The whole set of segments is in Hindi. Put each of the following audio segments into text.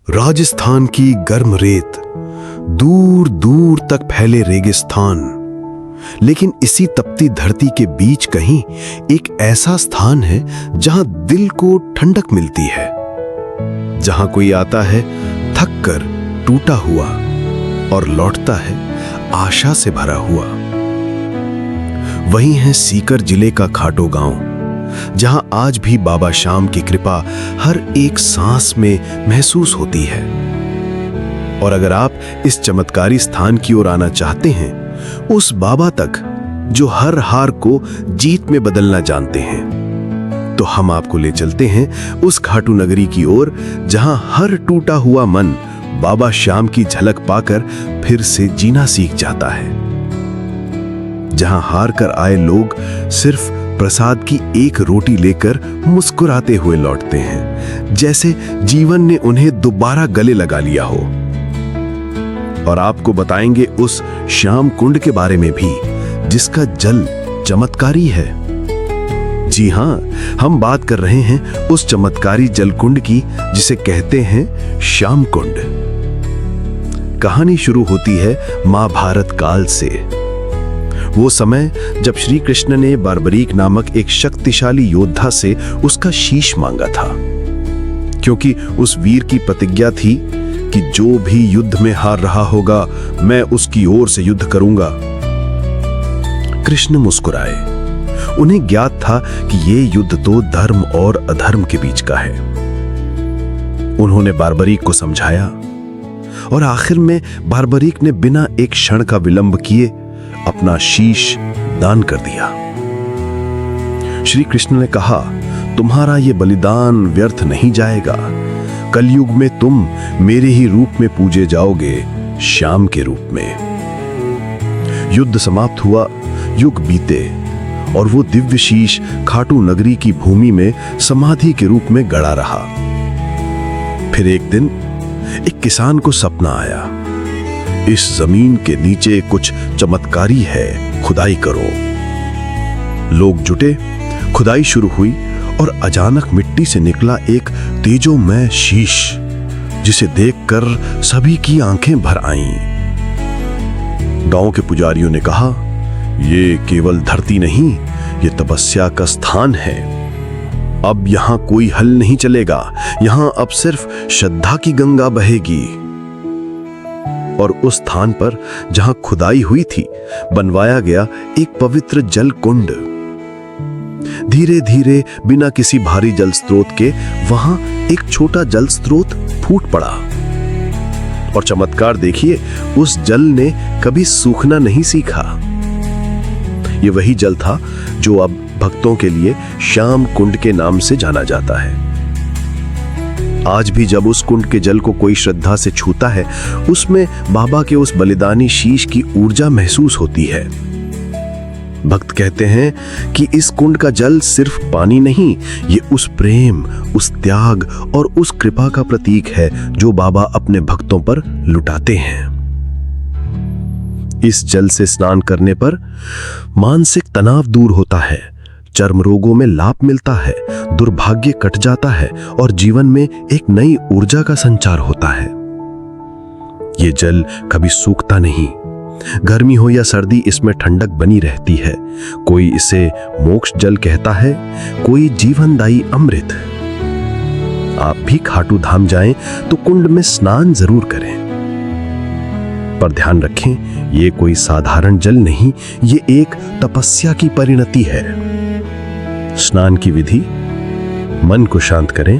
राजस्थान की गर्म रेत, दूर दूर तक फैले रेगिस्तान, लेकिन इसी तपती धरती के बीच कहीं एक ऐसा स्थान है जहां दिल को ठंडक मिलती है, जहां कोई आता है थक कर टूटा हुआ और लौटता है आशा से भरा हुआ। वही है सीकर जिले का खाटो गांव, जहां आज भी बाबा श्याम की कृपा हर एक सांस में महसूस होती है। और अगर आप इस चमत्कारी स्थान की ओर आना चाहते हैं, उस बाबा तक जो हर हार को जीत में बदलना जानते हैं, तो हम आपको ले चलते हैं उस खाटू नगरी की ओर, जहां हर टूटा हुआ मन बाबा श्याम की झलक पाकर फिर से जीना सीख जाता है। जहां हार कर आए लोग सिर्फ प्रसाद की एक रोटी लेकर मुस्कुराते हुए लौटते हैं, जैसे जीवन ने उन्हें दोबारा गले लगा लिया हो। और आपको बताएंगे उस श्याम कुंड के बारे में भी, जिसका जल चमत्कारी है। जी हां, हम बात कर रहे हैं उस चमत्कारी जल कुंड की जिसे कहते हैं श्याम कुंड। कहानी शुरू होती है महाभारत काल से। वो समय जब श्री कृष्ण ने बार्बरीक नामक एक शक्तिशाली योद्धा से उसका शीश मांगा था, क्योंकि उस वीर की प्रतिज्ञा थी कि जो भी युद्ध में हार रहा होगा, मैं उसकी ओर से युद्ध करूंगा। कृष्ण मुस्कुराए। उन्हें ज्ञात था कि ये युद्ध तो धर्म और अधर्म के बीच का है। उन्होंने बार्बरीक को समझाया और आखिर में बार्बरीक ने बिना एक क्षण का विलंब किए अपना शीश दान कर दिया। श्री कृष्ण ने कहा, तुम्हारा यह बलिदान व्यर्थ नहीं जाएगा। कलयुग में तुम मेरे ही रूप में पूजे जाओगे, श्याम के रूप में। युद्ध समाप्त हुआ, युग बीते और वो दिव्य शीश खाटू नगरी की भूमि में समाधि के रूप में गड़ा रहा। फिर एक दिन एक किसान को सपना आया, इस जमीन के नीचे कुछ चमत्कारी है, खुदाई करो। लोग जुटे, खुदाई शुरू हुई और अचानक मिट्टी से निकला एक तेजोमय शीश, जिसे देखकर सभी की आंखें भर आईं। गांव के पुजारियों ने कहा, ये केवल धरती नहीं, ये तपस्या का स्थान है। अब यहां कोई हल नहीं चलेगा, यहां अब सिर्फ श्रद्धा की गंगा बहेगी। और उस स्थान पर जहां खुदाई हुई थी, बनवाया गया एक पवित्र जल कुंड। धीरे धीरे बिना किसी भारी जल स्रोत के वहां एक छोटा जल स्रोत फूट पड़ा। और चमत्कार देखिए, उस जल ने कभी सूखना नहीं सीखा। ये वही जल था जो अब भक्तों के लिए श्याम कुंड के नाम से जाना जाता है। आज भी जब उस कुंड के जल को कोई श्रद्धा से छूता है, उसमें बाबा के उस बलिदानी शीश की ऊर्जा महसूस होती है। भक्त कहते हैं कि इस कुंड का जल सिर्फ पानी नहीं, ये उस प्रेम, उस त्याग और उस कृपा का प्रतीक है जो बाबा अपने भक्तों पर लुटाते हैं। इस जल से स्नान करने पर मानसिक तनाव दूर होता है, चर्म रोगों में लाभ मिलता है, दुर्भाग्य कट जाता है और जीवन में एक नई ऊर्जा का संचार होता है। ये जल कभी सूखता नहीं, गर्मी हो या सर्दी इसमें ठंडक बनी रहती है। कोई इसे मोक्ष जल कहता है, कोई जीवनदायी अमृत। आप भी खाटू धाम जाएं तो कुंड में स्नान जरूर करें, पर ध्यान रखें, ये कोई साधारण जल नहीं, ये एक तपस्या की परिणति है। स्नान की विधि, मन को शांत करें,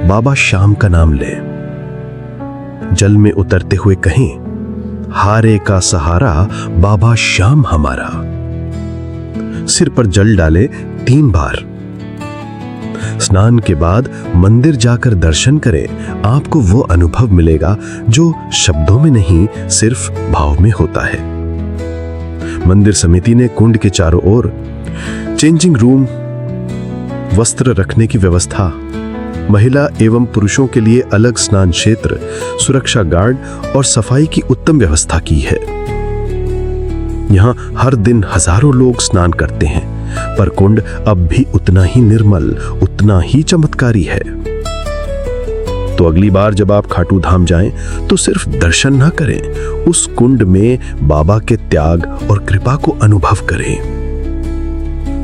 बाबा श्याम का नाम लें। जल में उतरते हुए कहें, हारे का सहारा बाबा श्याम हमारा। सिर पर जल डालें 3 बार। स्नान के बाद मंदिर जाकर दर्शन करें, आपको वो अनुभव मिलेगा जो शब्दों में नहीं, सिर्फ भाव में होता है। मंदिर समिति ने कुंड के चारों ओर चेंजिंग रूम, वस्त्र रखने की व्यवस्था, महिला एवं पुरुषों के लिए अलग स्नान क्षेत्र, सुरक्षा गार्ड और सफाई की उत्तम व्यवस्था की है। यहां हर दिन हजारों लोग स्नान करते हैं, पर कुंड अब भी उतना ही निर्मल, उतना ही चमत्कारी है। तो अगली बार जब आप खाटू धाम जाएं तो सिर्फ दर्शन ना करें, उस कुंड में बाबा के त्याग और कृपा को अनुभव करें,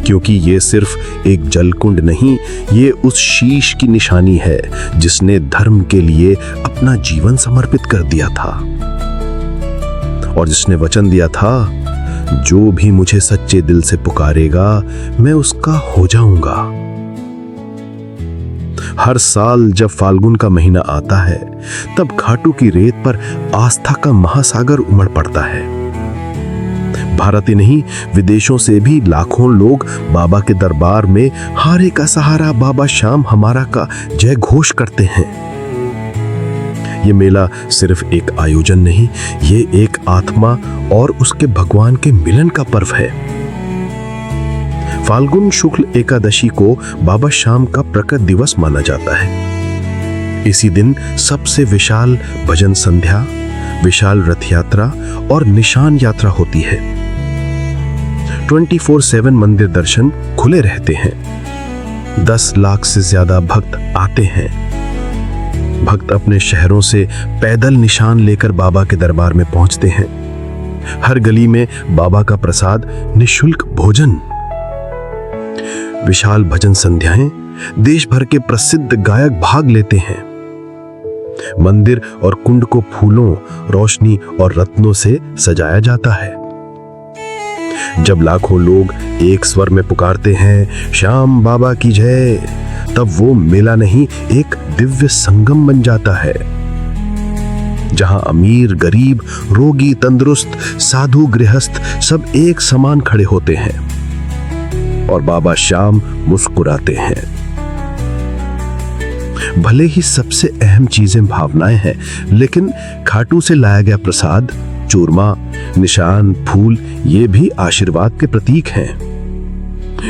क्योंकि ये सिर्फ एक जल कुंड नहीं, ये उस शीश की निशानी है जिसने धर्म के लिए अपना जीवन समर्पित कर दिया था और जिसने वचन दिया था, जो भी मुझे सच्चे दिल से पुकारेगा मैं उसका हो जाऊंगा। हर साल जब फाल्गुन का महीना आता है तब खाटू की रेत पर आस्था का महासागर उमड़ पड़ता है। भारत ही नहीं, विदेशों से भी लाखों लोग बाबा के दरबार में हारे का सहारा बाबा श्याम हमारा का जय घोष करते हैं। ये मेला सिर्फ एक आयोजन नहीं, ये एक आत्मा और उसके भगवान के मिलन का पर्व है। फाल्गुन शुक्ल एकादशी को बाबा श्याम का प्रकट दिवस माना जाता है। इसी दिन सबसे विशाल भजन संध्या, विशाल रथ यात्रा और निशान यात्रा होती है। 24/7 मंदिर दर्शन खुले रहते हैं। 10 लाख से ज्यादा भक्त आते हैं। भक्त अपने शहरों से पैदल निशान लेकर बाबा के दरबार में पहुंचते हैं। हर गली में बाबा का प्रसाद, निशुल्क भोजन, विशाल भजन संध्याएं, देश भर के प्रसिद्ध गायक भाग लेते हैं। मंदिर और कुंड को फूलों, रोशनी और रत्नों से सजाया जाता है। जब लाखों लोग एक स्वर में पुकारते हैं, श्याम बाबा की जय, तब वो मेला नहीं, एक दिव्य संगम बन जाता है, जहां अमीर, गरीब, रोगी, तंदुरुस्त, साधु, गृहस्थ सब एक समान खड़े होते हैं और बाबा श्याम मुस्कुराते हैं। भले ही सबसे अहम चीजें भावनाएं हैं, लेकिन खाटू से लाया गया प्रसाद, चूरमा, निशान, फूल, ये भी आशीर्वाद के प्रतीक हैं।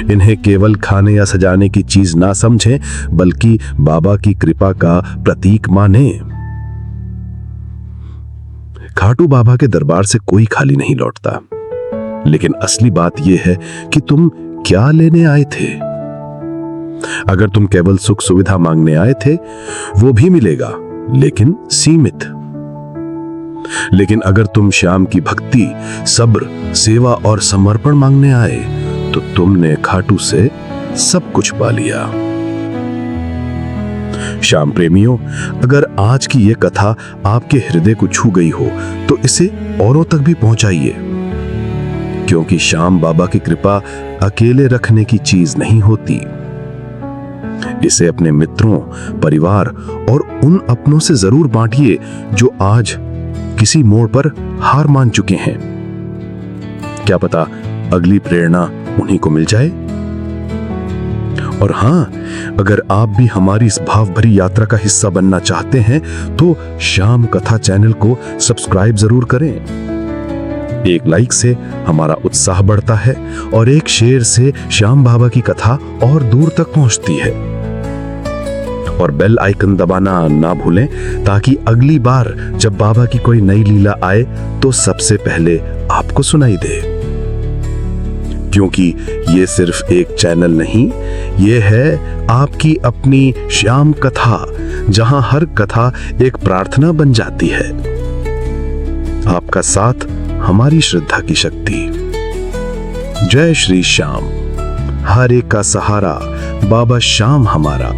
इन्हें केवल खाने या सजाने की चीज ना समझें, बल्कि बाबा की कृपा का प्रतीक माने। खाटू बाबा के दरबार से कोई खाली नहीं लौटता, लेकिन असली बात यह है कि तुम क्या लेने आए थे। अगर तुम केवल सुख सुविधा मांगने आए थे, वो भी मिलेगा, लेकिन सीमित। लेकिन अगर तुम श्याम की भक्ति, सब्र, सेवा और समर्पण मांगने आए, तो तुमने खाटू से सब कुछ पा लिया। श्याम प्रेमियों, अगर आज की यह कथा आपके हृदय को छू गई हो, तो इसे औरों तक भी पहुंचाइए, क्योंकि श्याम बाबा की कृपा अकेले रखने की चीज नहीं होती। इसे अपने मित्रों, परिवार और उन अपनों से जरूर बांटिए जो आज किसी मोड़ पर हार मान चुके हैं। क्या पता अगली प्रेरणा उन्हीं को मिल जाए। और हां, अगर आप भी हमारी इस भाव भरी यात्रा का हिस्सा बनना चाहते हैं, तो श्याम कथा चैनल को सब्सक्राइब जरूर करें। एक लाइक से हमारा उत्साह बढ़ता है और एक शेयर से श्याम बाबा की कथा और दूर तक पहुंचती है। और बेल आइकन दबाना ना भूलें, ताकि अगली बार जब बाबा की कोई नई लीला आए तो सबसे पहले आपको सुनाई दे। क्योंकि ये सिर्फ एक चैनल नहीं, ये है आपकी अपनी श्याम कथा, जहां हर कथा एक प्रार्थना बन जाती है। आपका साथ हमारी श्रद्धा की शक्ति। जय श्री श्याम, हर एक का सहारा बाबा श्याम हमारा।